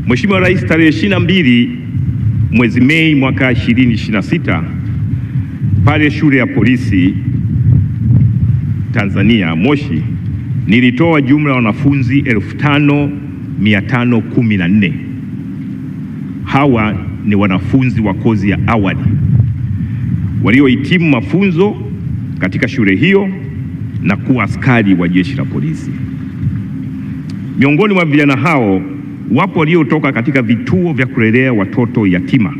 Mheshimiwa Rais, tarehe 22 mwezi Mei mwaka 2026 pale shule ya polisi Tanzania Moshi, nilitoa jumla ya wanafunzi 5514. Hawa ni wanafunzi wa kozi ya awali waliohitimu mafunzo katika shule hiyo na kuwa askari wa jeshi la polisi. Miongoni mwa vijana hao wapo waliotoka katika vituo vya kulelea watoto yatima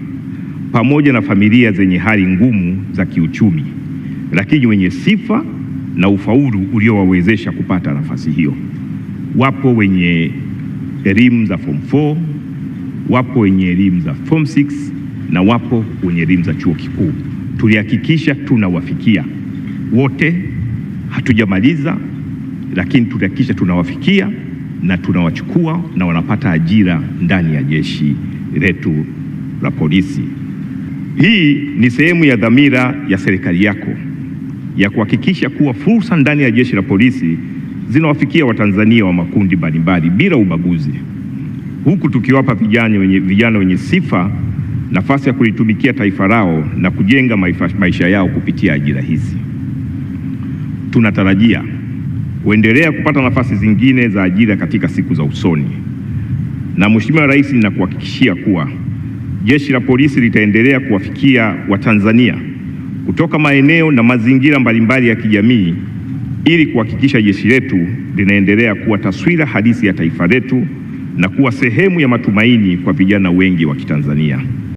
pamoja na familia zenye hali ngumu za kiuchumi, lakini wenye sifa na ufaulu uliowawezesha kupata nafasi hiyo. Wapo wenye elimu za form 4, wapo wenye elimu za form 6 na wapo wenye elimu za chuo kikuu. Tulihakikisha tunawafikia wote, hatujamaliza, lakini tulihakikisha tunawafikia na tunawachukua na wanapata ajira ndani ya jeshi letu la polisi. Hii ni sehemu ya dhamira ya serikali yako ya kuhakikisha kuwa fursa ndani ya jeshi la polisi zinawafikia Watanzania wa makundi mbalimbali bila ubaguzi, huku tukiwapa vijana wenye sifa nafasi ya kulitumikia taifa lao na kujenga maisha yao kupitia ajira hizi. Tunatarajia kuendelea kupata nafasi zingine za ajira katika siku za usoni, na Mheshimiwa Rais, ninakuhakikishia kuwa jeshi la polisi litaendelea kuwafikia Watanzania kutoka maeneo na mazingira mbalimbali ya kijamii ili kuhakikisha jeshi letu linaendelea kuwa taswira halisi ya taifa letu na kuwa sehemu ya matumaini kwa vijana wengi wa Kitanzania.